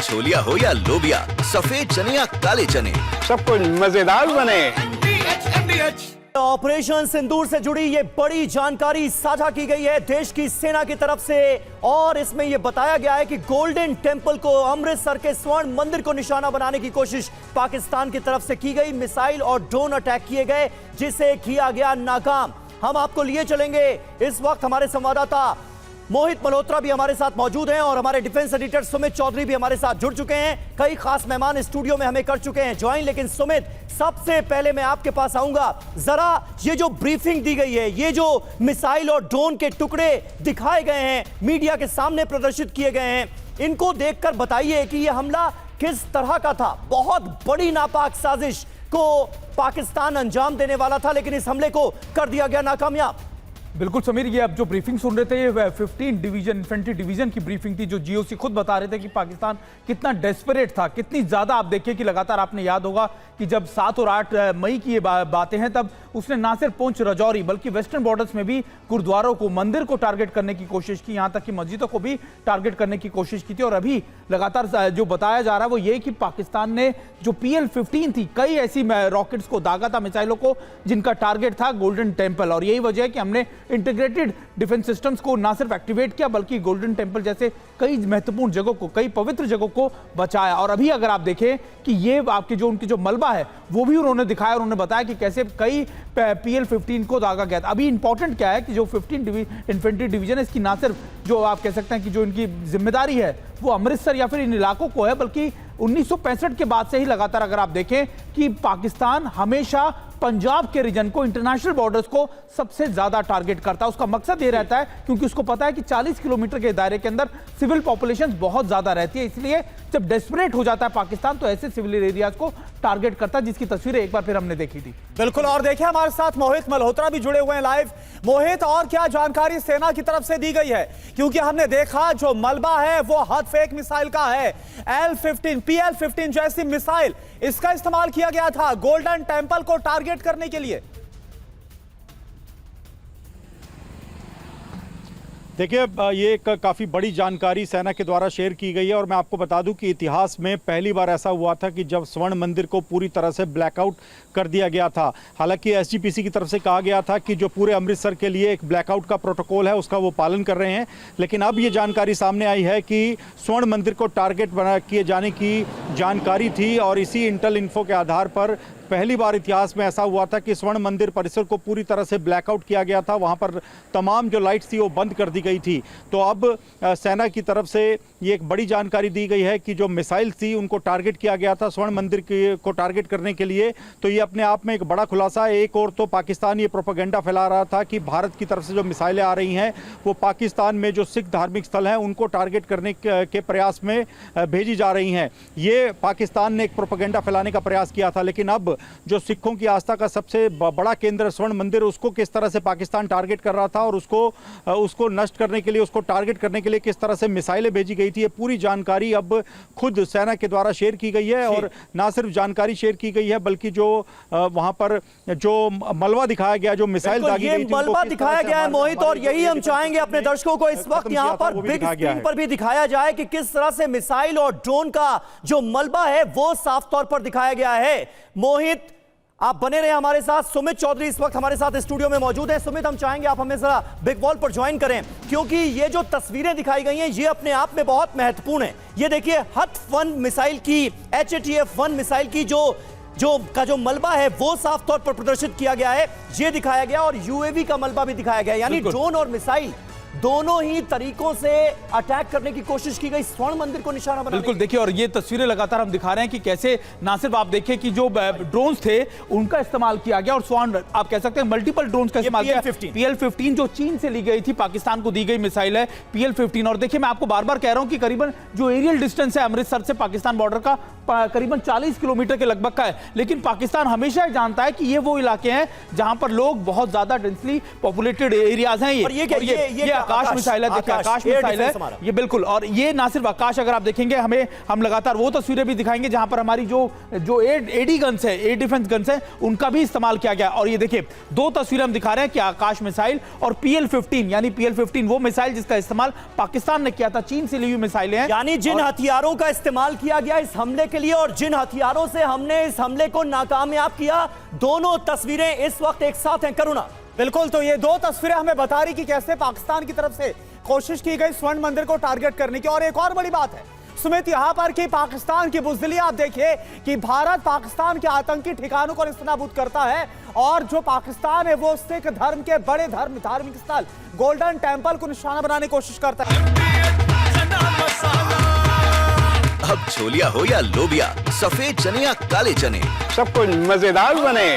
छोलिया हो या लोबिया, सफेद चने या काले चने, सब कुछ मजेदार बने। ऑपरेशन सिंदूर से जुड़ी ये बड़ी जानकारी साझा की गई है देश की सेना की तरफ से, और इसमें यह बताया गया है कि गोल्डन टेंपल को, अमृतसर के स्वर्ण मंदिर को निशाना बनाने की कोशिश पाकिस्तान की तरफ से की गई। मिसाइल और ड्रोन अटैक किए गए, जिसे किया गया नाकाम। हम आपको लिए चलेंगे। इस वक्त हमारे संवाददाता मोहित मल्होत्रा भी हमारे साथ मौजूद हैं और हमारे डिफेंस एडिटर सुमित चौधरी भी हमारे साथ जुड़ चुके हैं। कई खास मेहमान स्टूडियो में हमें कर चुके हैं ज्वाइन। लेकिन सुमित, सबसे पहले मैं आपके पास आऊंगा। जरा ये जो ब्रीफिंग दी गई है, ये जो मिसाइल और ड्रोन के टुकड़े दिखाए गए हैं, मीडिया के सामने प्रदर्शित किए गए हैं, इनको देखकर बताइए कि यह हमला किस तरह का था। बहुत बड़ी नापाक साजिश को पाकिस्तान अंजाम देने वाला था, लेकिन इस हमले को कर दिया गया नाकामयाब। बिल्कुल समीर, ये अब जो ब्रीफिंग सुन रहे थे, ये 15 डिवीजन इन्फेंट्री डिवीजन की ब्रीफिंग थी, जो जीओसी खुद बता रहे थे कि पाकिस्तान कितना डेस्परेट था, कितनी ज्यादा। आप देखिए कि लगातार, आपने याद होगा कि जब 7 और 8 मई की ये बातें हैं, तब उसने ना सिर्फ पुंछ राजौरी बल्कि वेस्टर्न बॉर्डर्स में भी गुरुद्वारों को, मंदिर को टारगेट करने की कोशिश की, यहां तक कि मस्जिदों को भी टारगेट करने की कोशिश की थी। और अभी लगातार जो बताया जा रहा है वो ये कि पाकिस्तान ने जो PL-15 थी, कई ऐसी रॉकेट्स को दागा था, मिसाइलों को, जिनका टारगेट था गोल्डन टेंपल। और यही वजह है कि हमने इंटीग्रेटेड डिफेंस सिस्टम्स को ना सिर्फ एक्टिवेट किया, बल्कि गोल्डन टेंपल जैसे कई महत्वपूर्ण जगहों को, कई पवित्र जगहों को बचाया। और अभी अगर आप देखें कि ये आपकी जो उनकी जो मलबा है, वो भी उन्होंने दिखाया। उन्होंने बताया कि कैसे कई PL-15 को दागा गया था। अभी इंपॉर्टेंट क्या है कि जो 15 इन्फेंट्री डिवीजन है, इसकी ना सिर्फ जो आप कह सकते हैं कि जो इनकी जिम्मेदारी है वो अमृतसर या फिर इन इलाकों को है, बल्कि 1965 के बाद से ही लगातार अगर आप देखें कि पाकिस्तान हमेशा पंजाब के रीजन को, इंटरनेशनल बॉर्डर्स को सबसे ज्यादा टारगेट करता है। उसका मकसद ये रहता है क्योंकि उसको पता है कि 40 किलोमीटर के दायरे के अंदर सिविल पॉपुलेशन बहुत ज्यादा रहती है, इसलिए जब डेस्परेट हो जाता है पाकिस्तान तो ऐसे सिविल एरियाज को टारगेट करता है, जिसकी तस्वीरें एक बार फिर हमने देखी थी। बिल्कुल, और देखिए हमारे साथ मोहित मल्होत्रा भी जुड़े हुए हैं लाइव। मोहित, और क्या जानकारी सेना की तरफ से दी गई है? क्योंकि हमने देखा जो मलबा है वो हद फेक मिसाइल का है। PL-15 जैसी मिसाइल, इसका इस्तेमाल किया गया था गोल्डन टेंपल को टारगेट करने के लिए। देखिए, ये एक काफ़ी बड़ी जानकारी सेना के द्वारा शेयर की गई है। और मैं आपको बता दूं कि इतिहास में पहली बार ऐसा हुआ था कि जब स्वर्ण मंदिर को पूरी तरह से ब्लैकआउट कर दिया गया था। हालांकि SGPC की तरफ से कहा गया था कि जो पूरे अमृतसर के लिए एक ब्लैकआउट का प्रोटोकॉल है, उसका वो पालन कर रहे हैं। लेकिन अब ये जानकारी सामने आई है कि स्वर्ण मंदिर को टारगेट किए जाने की जानकारी थी, और इसी इंटेल इन्फो के आधार पर पहली बार इतिहास में ऐसा हुआ था कि स्वर्ण मंदिर परिसर को पूरी तरह से ब्लैकआउट किया गया था। वहां पर तमाम जो लाइट्स थी वो बंद कर दी गई थी। तो अब सेना की तरफ से ये एक बड़ी जानकारी दी गई है कि जो मिसाइल थी उनको टारगेट किया गया था स्वर्ण मंदिर को टारगेट करने के लिए। तो ये अपने आप में एक बड़ा खुलासा है। एक और तो पाकिस्तान ये प्रोपेगेंडा फैला रहा था कि भारत की तरफ से जो मिसाइलें आ रही हैं वो पाकिस्तान में जो सिख धार्मिक स्थल हैं उनको टारगेट करने के प्रयास में भेजी जा रही हैं। ये पाकिस्तान ने एक प्रोपेगेंडा फैलाने का प्रयास किया था। लेकिन अब जो सिखों की आस्था का सबसे बड़ा केंद्र स्वर्ण मंदिर, उसको किस तरह से पाकिस्तान टारगेट कर रहा था और उसको नष्ट करने के लिए, उसको टारगेट करने के लिए किस तरह से मिसाइलें भेजी गई थी, ये पूरी जानकारी अब खुद सेना के द्वारा शेयर की गई है। और ना सिर्फ जानकारी शेयर की गई है, बल्कि जो वहां पर जो मलबा दिखाया गया, जो मिसाइल दागी गई थी, मलबा दिखाया गया है मोहित। और यही हम चाहेंगे अपने दर्शकों को इस वक्त यहाँ पर बिग स्क्रीन पर भी दिखाया जाए कि किस तरह से मिसाइल और ड्रोन का जो मलबा है वो साफ तौर पर दिखाया गया है। मोहित, आप बने रहे हमारे साथ। सुमित चौधरी इस वक्त हमारे साथ स्टूडियो में मौजूद है। सुमित, हम चाहेंगे आप हमें जरा बिग वॉल पर ज्वाइन करें, क्योंकि ये जो तस्वीरें दिखाई गई हैं ये अपने आप में बहुत महत्वपूर्ण है। ये देखिए, HATF-1 मिसाइल की, HATF-1 मिसाइल की जो मलबा है वो साफ तौर पर प्रदर्शित किया गया है, ये दिखाया गया, और UAV का मलबा भी दिखाया गया। यानी ड्रोन और मिसाइल दोनों ही तरीकों से अटैक करने की कोशिश की गई स्वर्ण मंदिर को निशाना बनाने। बिल्कुल, देखिए, और ये तस्वीरें लगातार हम दिखा रहे हैं कि कैसे ना सिर्फ आप देखिए कि जो ड्रोन्स थे उनका इस्तेमाल किया गया, और स्वर्ण, आप कह सकते हैं मल्टीपल ड्रोन्स का इस्तेमाल किया। PL-15 जो चीन से ली गई थी, पाकिस्तान को दी गई मिसाइल है PL-15। और देखिए, मैं आपको बार बार कह रहा हूं कि करीबन जो एरियल डिस्टेंस है अमृतसर से पाकिस्तान बॉर्डर का करीबन 40 किलोमीटर के लगभग का है, लेकिन पाकिस्तान हमेशा जानता है कि ये वो इलाके हैं जहां पर लोग बहुत ज्यादा डेंसली पॉपुलेटेड एरियाज हैं। ये आकाश मिसाइल है, देखिए आकाश मिसाइल है ये, बिल्कुल। और ये ना सिर्फ आकाश, अगर आप देखेंगे हम लगातार वो तस्वीरें भी दिखाएंगे जहां पर हमारी जो एडी गन्स है, एयर डिफेंस गन्स है, उनका भी इस्तेमाल किया गया। और ये देखिए दो तस्वीरें हम दिखा रहे हैं कि आकाश मिसाइल और PL-15, यानी PL-15 वो मिसाइल जिसका इस्तेमाल पाकिस्तान ने किया था, चीन से ली हुई मिसाइलें हैं। यानी जिन हथियारों का इस्तेमाल किया गया इस हमले के लिए और जिन हथियारों से हमने इस हमले को नाकामयाब किया, दोनों तस्वीरें इस वक्त एक साथ हैं। करुणा, बिल्कुल, तो ये दो तस्वीरें हमें बता रही कि कैसे पाकिस्तान की तरफ से कोशिश की गई स्वर्ण मंदिर को टारगेट करने की। और एक और बड़ी बात है सुमित यहां पर कि पाकिस्तान की बुज़दिली आप देखिए कि भारत पाकिस्तान के आतंकी ठिकानों को निस्तानाबूद करता है, और जो पाकिस्तान है वो सिख धर्म के बड़े धार्मिक स्थल गोल्डन टेंपल को निशाना बनाने की कोशिश करता है। अब छोलिया हो या लोबिया, सफेद चने या काले चने, सब कुछ मजेदार बने।